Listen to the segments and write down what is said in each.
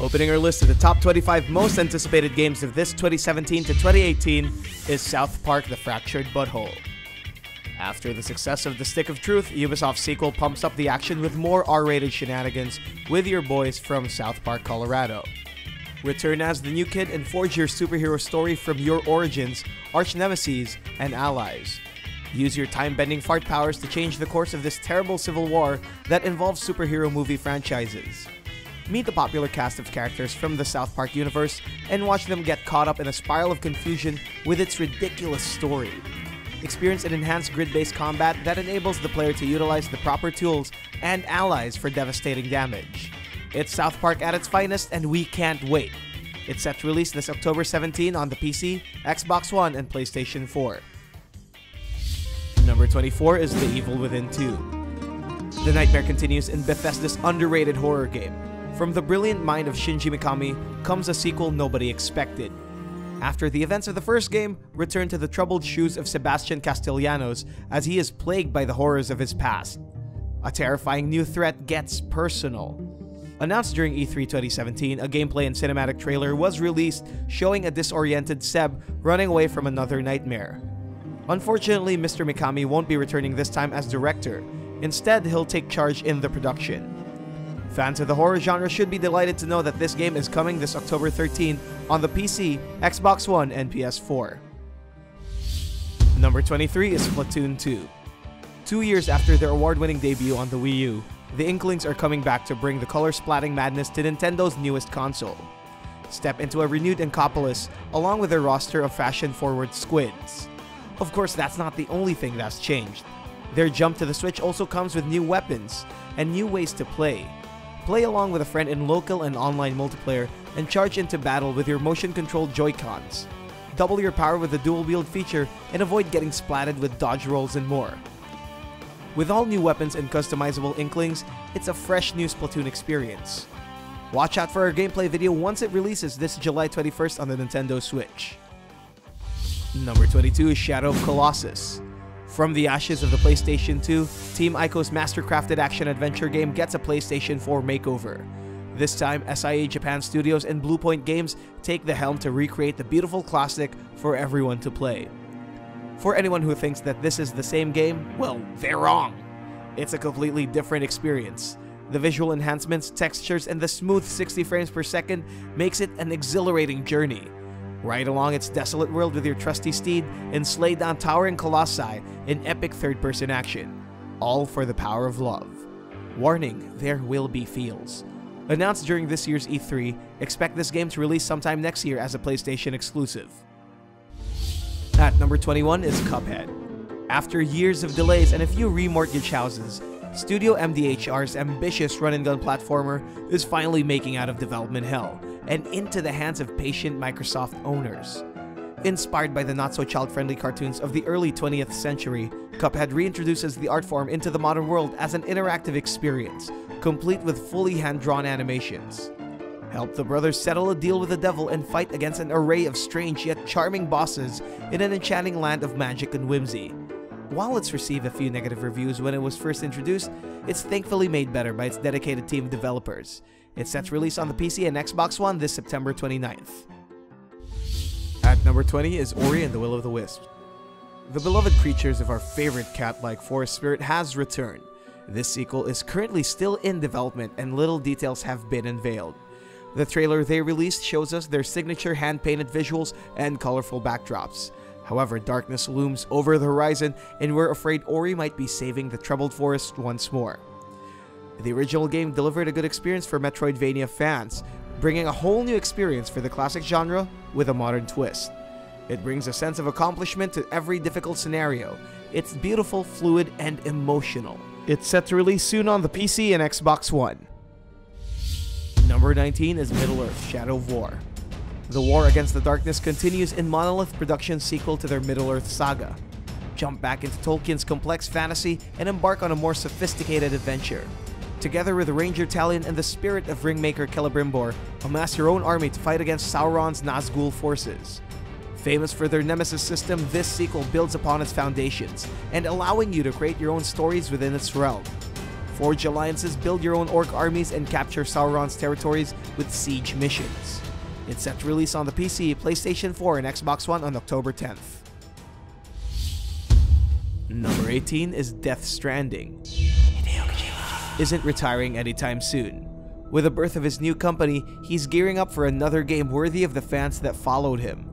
Opening our list of the top 25 most anticipated games of this 2017 to 2018 is South Park: The Fractured Butthole. After the success of The Stick of Truth, Ubisoft's sequel pumps up the action with more R-rated shenanigans with your boys from South Park, Colorado. Return as the new kid and forge your superhero story from your origins, arch nemesis, and allies. Use your time-bending fart powers to change the course of this terrible civil war that involves superhero movie franchises. Meet the popular cast of characters from the South Park universe and watch them get caught up in a spiral of confusion with its ridiculous story. Experience an enhanced grid-based combat that enables the player to utilize the proper tools and allies for devastating damage. It's South Park at its finest, and we can't wait. It's set to release this October 17 on the PC, Xbox One, and PlayStation 4. Number 24 is The Evil Within 2. The nightmare continues in Bethesda's underrated horror game. From the brilliant mind of Shinji Mikami comes a sequel nobody expected. After the events of the first game, return to the troubled shoes of Sebastian Castellanos as he is plagued by the horrors of his past. A terrifying new threat gets personal. Announced during E3 2017, a gameplay and cinematic trailer was released showing a disoriented Seb running away from another nightmare. Unfortunately, Mr. Mikami won't be returning this time as director. Instead, he'll take charge in the production. Fans of the horror genre should be delighted to know that this game is coming this October 13 on the PC, Xbox One, and PS4. Number 23 is Splatoon 2. 2 years after their award-winning debut on the Wii U, the Inklings are coming back to bring the color-splatting madness to Nintendo's newest console. Step into a renewed Encopolis along with their roster of fashion-forward squids. Of course, that's not the only thing that's changed. Their jump to the Switch also comes with new weapons and new ways to play. Play along with a friend in local and online multiplayer and charge into battle with your motion-controlled Joy-Cons. Double your power with the dual-wield feature and avoid getting splatted with dodge rolls and more. With all new weapons and customizable Inklings, it's a fresh new Splatoon experience. Watch out for our gameplay video once it releases this July 21st on the Nintendo Switch. Number 22 is Shadow of Colossus. From the ashes of the PlayStation 2, Team Ico's master-crafted action-adventure game gets a PlayStation 4 makeover. This time, SIA Japan Studios and Bluepoint Games take the helm to recreate the beautiful classic for everyone to play. For anyone who thinks that this is the same game, well, they're wrong. It's a completely different experience. The visual enhancements, textures, and the smooth 60 frames per second makes it an exhilarating journey. Ride along its desolate world with your trusty steed and slay down towering colossi in epic third-person action. All for the power of love. Warning, there will be feels. Announced during this year's E3, expect this game to release sometime next year as a PlayStation exclusive. At number 21 is Cuphead. After years of delays and a few remortgage houses, Studio MDHR's ambitious run-and-gun platformer is finally making out of development hell and into the hands of patient Microsoft owners. Inspired by the not-so-child-friendly cartoons of the early 20th century, Cuphead reintroduces the art form into the modern world as an interactive experience, complete with fully hand-drawn animations. Help the brothers settle a deal with the devil and fight against an array of strange yet charming bosses in an enchanting land of magic and whimsy. While it's received a few negative reviews when it was first introduced, it's thankfully made better by its dedicated team of developers. It's set to release on the PC and Xbox One this September 29th. At number 20 is Ori and the Will of the Wisps. The beloved creatures of our favorite cat-like forest spirit has returned. This sequel is currently still in development and little details have been unveiled. The trailer they released shows us their signature hand-painted visuals and colorful backdrops. However, darkness looms over the horizon and we're afraid Ori might be saving the troubled forest once more. The original game delivered a good experience for Metroidvania fans, bringing a whole new experience for the classic genre with a modern twist. It brings a sense of accomplishment to every difficult scenario. It's beautiful, fluid, and emotional. It's set to release soon on the PC and Xbox One. Number 19 is Middle-earth: Shadow of War. The war against the darkness continues in Monolith Productions' sequel to their Middle-earth saga. Jump back into Tolkien's complex fantasy and embark on a more sophisticated adventure. Together with Ranger Talion and the spirit of Ringmaker Celebrimbor, amass your own army to fight against Sauron's Nazgul forces. Famous for their Nemesis system, this sequel builds upon its foundations, and allowing you to create your own stories within its realm. Forge alliances, build your own orc armies, and capture Sauron's territories with siege missions. It's set to release on the PC, PlayStation 4, and Xbox One on October 10th. Number 18 is Death Stranding. Isn't retiring anytime soon. With the birth of his new company, he's gearing up for another game worthy of the fans that followed him.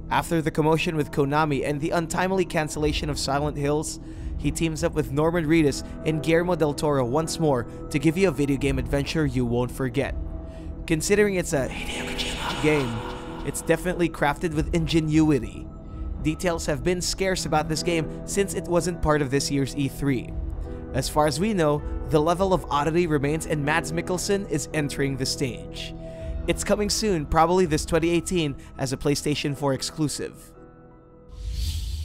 After the commotion with Konami and the untimely cancellation of Silent Hills, he teams up with Norman Reedus and Guillermo del Toro once more to give you a video game adventure you won't forget. Considering it's a game, it's definitely crafted with ingenuity. Details have been scarce about this game since it wasn't part of this year's E3. As far as we know, the level of oddity remains and Mads Mikkelsen is entering the stage. It's coming soon, probably this 2018, as a PlayStation 4 exclusive.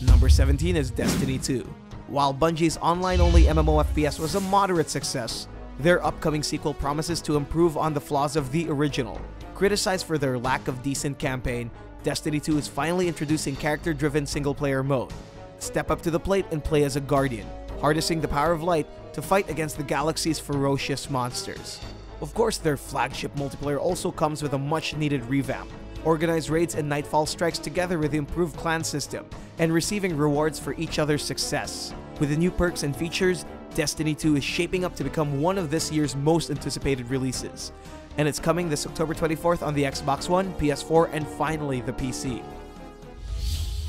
Number 17 is Destiny 2. While Bungie's online-only MMO FPS was a moderate success, their upcoming sequel promises to improve on the flaws of the original. Criticized for their lack of decent campaign, Destiny 2 is finally introducing character-driven single-player mode. Step up to the plate and play as a Guardian, harnessing the power of light to fight against the galaxy's ferocious monsters. Of course, their flagship multiplayer also comes with a much-needed revamp. Organized raids and nightfall strikes together with the improved clan system, and receiving rewards for each other's success. With the new perks and features, Destiny 2 is shaping up to become one of this year's most anticipated releases. And it's coming this October 24th on the Xbox One, PS4, and finally the PC.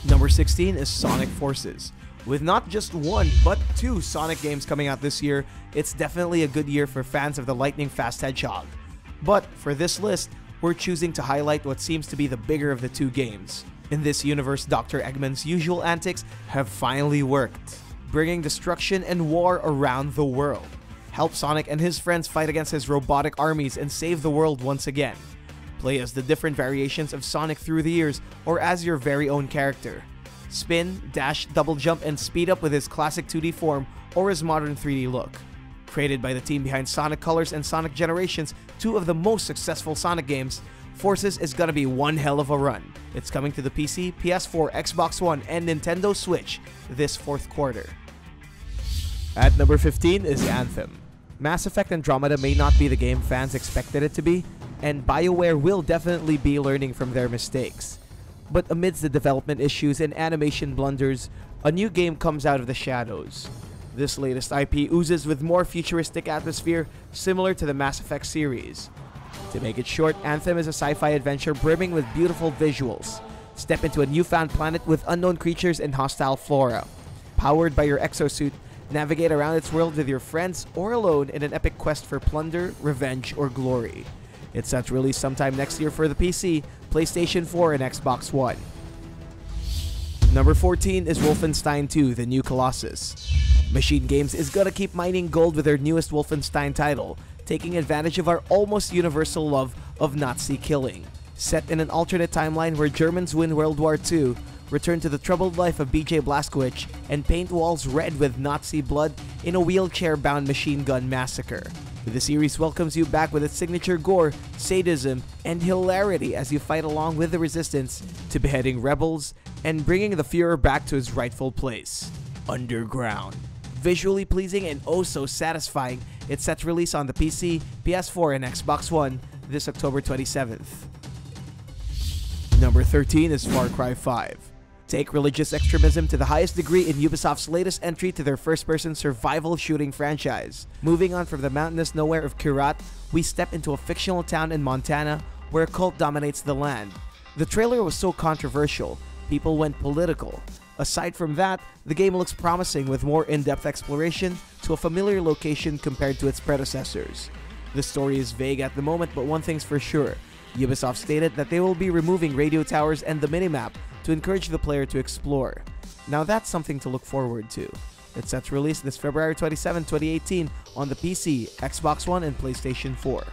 Number 16 is Sonic Forces. With not just one, but two Sonic games coming out this year, it's definitely a good year for fans of the lightning-fast hedgehog. But for this list, we're choosing to highlight what seems to be the bigger of the two games. In this universe, Dr. Eggman's usual antics have finally worked, bringing destruction and war around the world. Help Sonic and his friends fight against his robotic armies and save the world once again. Play as the different variations of Sonic through the years, or as your very own character. Spin, dash, double jump, and speed up with his classic 2D form or his modern 3D look. Created by the team behind Sonic Colors and Sonic Generations, two of the most successful Sonic games, Forces is gonna be one hell of a run. It's coming to the PC, PS4, Xbox One, and Nintendo Switch this fourth quarter. At number 15 is Anthem. Mass Effect Andromeda may not be the game fans expected it to be, and BioWare will definitely be learning from their mistakes. But amidst the development issues and animation blunders, a new game comes out of the shadows. This latest IP oozes with more futuristic atmosphere similar to the Mass Effect series. To make it short, Anthem is a sci-fi adventure brimming with beautiful visuals. Step into a newfound planet with unknown creatures and hostile flora. Powered by your exosuit, navigate around its world with your friends or alone in an epic quest for plunder, revenge, or glory. It's set to release sometime next year for the PC, PlayStation 4, and Xbox One. Number 14 is Wolfenstein II, the new Colossus. Machine Games is gonna keep mining gold with their newest Wolfenstein title, taking advantage of our almost universal love of Nazi killing. Set in an alternate timeline where Germans win World War II, return to the troubled life of BJ Blazkowicz, and paint walls red with Nazi blood in a wheelchair-bound machine gun massacre. The series welcomes you back with its signature gore, sadism, and hilarity as you fight along with the resistance to beheading rebels and bringing the Führer back to his rightful place, underground. Visually pleasing and oh so satisfying, it's set to release on the PC, PS4, and Xbox One this October 27th. Number 13 is Far Cry 5. Take religious extremism to the highest degree in Ubisoft's latest entry to their first-person survival shooting franchise. Moving on from the mountainous nowhere of Kyrat, we step into a fictional town in Montana where a cult dominates the land. The trailer was so controversial, people went political. Aside from that, the game looks promising with more in-depth exploration to a familiar location compared to its predecessors. The story is vague at the moment, but one thing's for sure. Ubisoft stated that they will be removing radio towers and the minimap to encourage the player to explore. Now that's something to look forward to. It's set to release this February 27, 2018 on the PC, Xbox One, and PlayStation 4.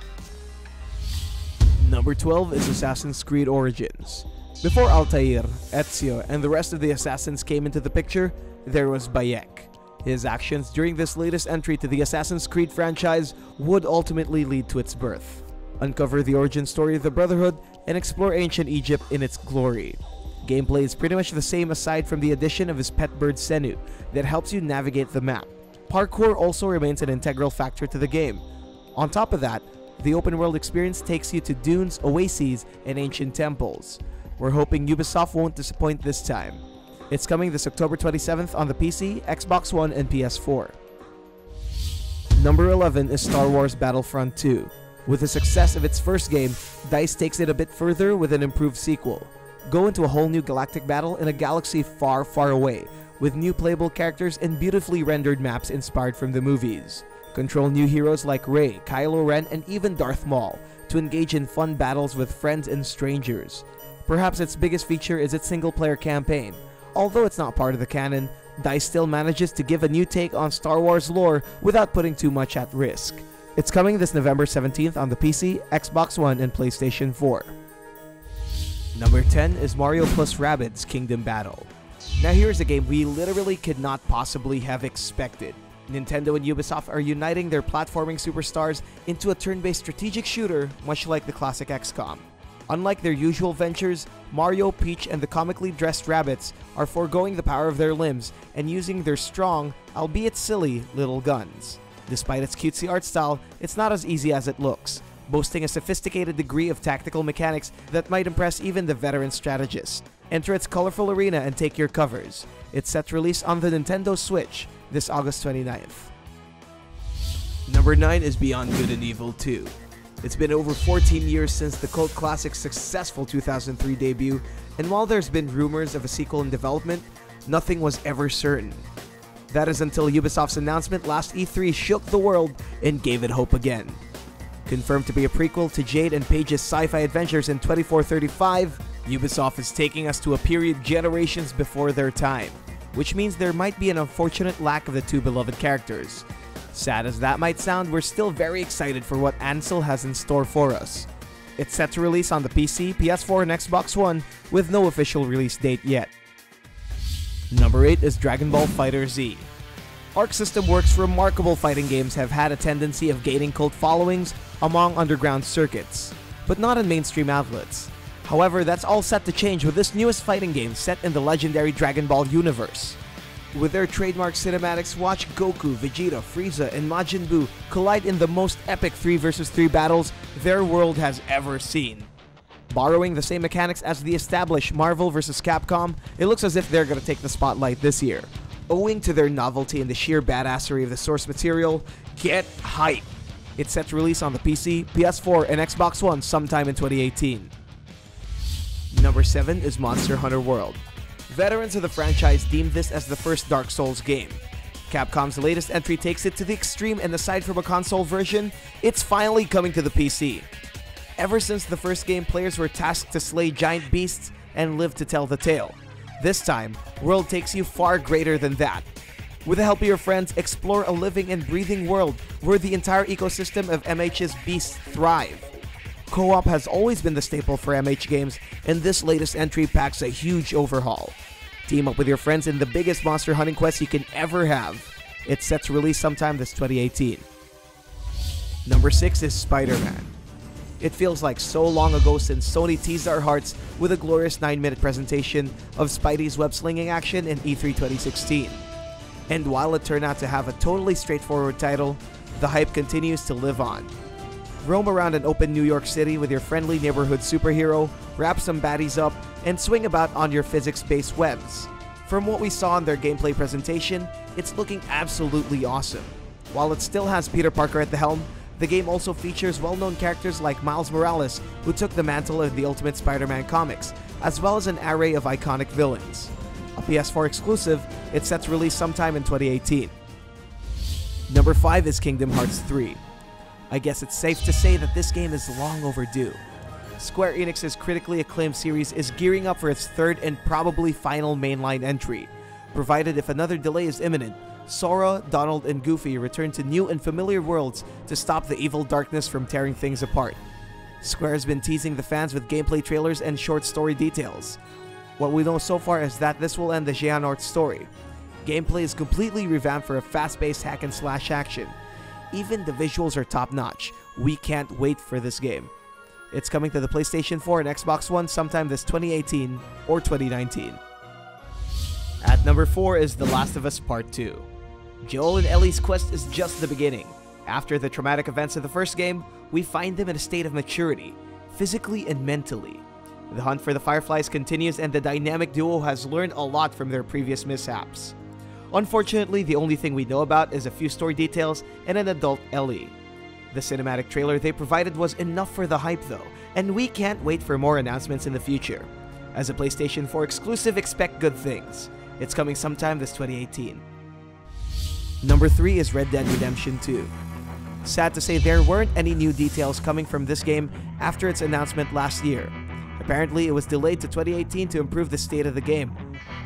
Number 12 is Assassin's Creed Origins. Before Altair, Ezio, and the rest of the assassins came into the picture, there was Bayek. His actions during this latest entry to the Assassin's Creed franchise would ultimately lead to its birth. Uncover the origin story of the Brotherhood and explore ancient Egypt in its glory. Gameplay is pretty much the same aside from the addition of his pet bird Senu that helps you navigate the map. parkour also remains an integral factor to the game. On top of that, the open world experience takes you to dunes, oases, and ancient temples. We're hoping Ubisoft won't disappoint this time. It's coming this October 27th on the PC, Xbox One, and PS4. Number 11 is Star Wars Battlefront II. With the success of its first game, DICE takes it a bit further with an improved sequel. Go into a whole new galactic battle in a galaxy far, far away, with new playable characters and beautifully rendered maps inspired from the movies. Control new heroes like Rey, Kylo Ren, and even Darth Maul to engage in fun battles with friends and strangers. Perhaps its biggest feature is its single-player campaign. Although it's not part of the canon, DICE still manages to give a new take on Star Wars lore without putting too much at risk. It's coming this November 17th on the PC, Xbox One, and PlayStation 4. Number 10 is Mario plus Rabbids Kingdom Battle. Now here's a game we literally could not possibly have expected. Nintendo and Ubisoft are uniting their platforming superstars into a turn-based strategic shooter much like the classic XCOM. Unlike their usual ventures, Mario, Peach, and the comically dressed Rabbids are foregoing the power of their limbs and using their strong, albeit silly, little guns. Despite its cutesy art style, it's not as easy as it looks, boasting a sophisticated degree of tactical mechanics that might impress even the veteran strategist. Enter its colorful arena and take your covers. It's set to release on the Nintendo Switch this August 29th. Number 9 is Beyond Good and Evil 2. It's been over 14 years since the cult classic's successful 2003 debut, and while there's been rumors of a sequel in development, nothing was ever certain. That is until Ubisoft's announcement last E3 shook the world and gave it hope again. Confirmed to be a prequel to Jade and Paige's sci-fi adventures in 2435, Ubisoft is taking us to a period generations before their time, which means there might be an unfortunate lack of the two beloved characters. Sad as that might sound, we're still very excited for what Ansel has in store for us. It's set to release on the PC, PS4, and Xbox One, with no official release date yet. Number 8 is Dragon Ball FighterZ. Arc System Works' remarkable fighting games have had a tendency of gaining cult followings among underground circuits, but not in mainstream outlets. However, that's all set to change with this newest fighting game set in the legendary Dragon Ball universe. With their trademark cinematics, watch Goku, Vegeta, Frieza, and Majin Buu collide in the most epic 3 vs 3 battles their world has ever seen. Borrowing the same mechanics as the established Marvel vs Capcom, it looks as if they're gonna take the spotlight this year. Owing to their novelty and the sheer badassery of the source material, get hype! It's set to release on the PC, PS4, and Xbox One sometime in 2018. Number 7 is Monster Hunter World. Veterans of the franchise deemed this as the first Dark Souls game. Capcom's latest entry takes it to the extreme, and aside from a console version, it's finally coming to the PC. Ever since the first game, players were tasked to slay giant beasts and live to tell the tale. This time, World takes you far greater than that. With the help of your friends, explore a living and breathing world where the entire ecosystem of MH's beasts thrive. Co-op has always been the staple for MH games, and this latest entry packs a huge overhaul. Team up with your friends in the biggest monster hunting quest you can ever have. It's set to release sometime this 2018. Number 6 is Spider-Man. It feels like so long ago since Sony teased our hearts with a glorious 9-minute presentation of Spidey's web-slinging action in E3 2016. And while it turned out to have a totally straightforward title, the hype continues to live on. Roam around an open New York City with your friendly neighborhood superhero, wrap some baddies up, and swing about on your physics-based webs. From what we saw in their gameplay presentation, it's looking absolutely awesome. While it still has Peter Parker at the helm, the game also features well-known characters like Miles Morales, who took the mantle of the Ultimate Spider-Man comics, as well as an array of iconic villains. A PS4 exclusive, it's set to release sometime in 2018. Number 5 is Kingdom Hearts 3. I guess it's safe to say that this game is long overdue. Square Enix's critically acclaimed series is gearing up for its third and probably final mainline entry. Provided if another delay is imminent, Sora, Donald, and Goofy return to new and familiar worlds to stop the evil darkness from tearing things apart. Square has been teasing the fans with gameplay trailers and short story details. What we know so far is that this will end the Xehanort story. Gameplay is completely revamped for a fast-paced hack-and-slash action. Even the visuals are top-notch. We can't wait for this game. It's coming to the PlayStation 4 and Xbox One sometime this 2018 or 2019. At number 4 is The Last of Us Part 2. Joel and Ellie's quest is just the beginning. After the traumatic events of the first game, we find them in a state of maturity, physically and mentally. The hunt for the Fireflies continues, and the dynamic duo has learned a lot from their previous mishaps. Unfortunately, the only thing we know about is a few story details and an adult Ellie. The cinematic trailer they provided was enough for the hype though, and we can't wait for more announcements in the future. As a PlayStation 4 exclusive, expect good things. It's coming sometime this 2018. Number 3 is Red Dead Redemption 2. Sad to say there weren't any new details coming from this game after its announcement last year. Apparently, it was delayed to 2018 to improve the state of the game.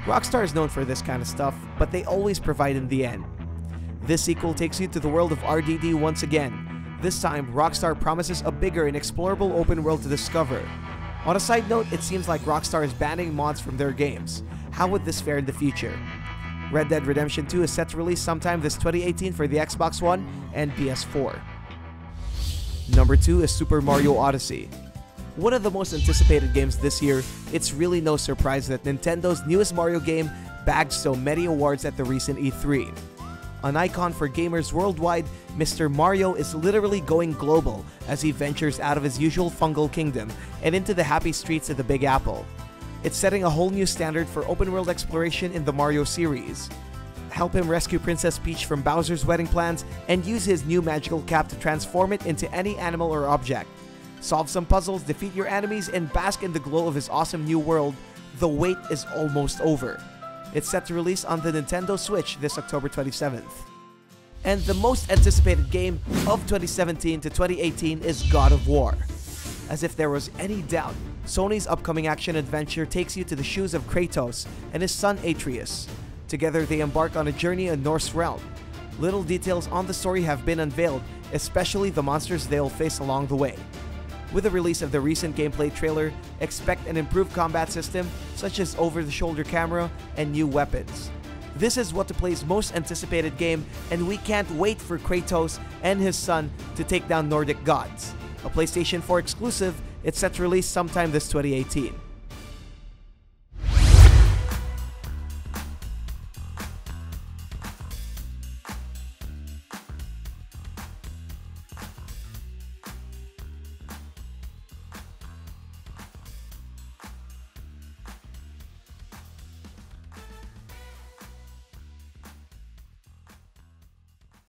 Rockstar is known for this kind of stuff, but they always provide in the end. This sequel takes you to the world of RDD once again. This time, Rockstar promises a bigger and explorable open world to discover. On a side note, it seems like Rockstar is banning mods from their games. How would this fare in the future? Red Dead Redemption 2 is set to release sometime this 2018 for the Xbox One and PS4. Number 2 is Super Mario Odyssey. One of the most anticipated games this year, it's really no surprise that Nintendo's newest Mario game bagged so many awards at the recent E3. An icon for gamers worldwide, Mr. Mario is literally going global as he ventures out of his usual fungal kingdom and into the happy streets of the Big Apple. It's setting a whole new standard for open-world exploration in the Mario series. Help him rescue Princess Peach from Bowser's wedding plans and use his new magical cap to transform it into any animal or object. Solve some puzzles, defeat your enemies, and bask in the glow of his awesome new world. The wait is almost over. It's set to release on the Nintendo Switch this October 27th. And the most anticipated game of 2017 to 2018 is God of War. As if there was any doubt, Sony's upcoming action-adventure takes you to the shoes of Kratos and his son Atreus. Together they embark on a journey in Norse realm. Little details on the story have been unveiled, especially the monsters they'll face along the way. With the release of the recent gameplay trailer, expect an improved combat system such as over-the-shoulder camera and new weapons. This is what to play's most anticipated game, and we can't wait for Kratos and his son to take down Nordic gods. A PlayStation 4 exclusive, it's set to release sometime this 2018.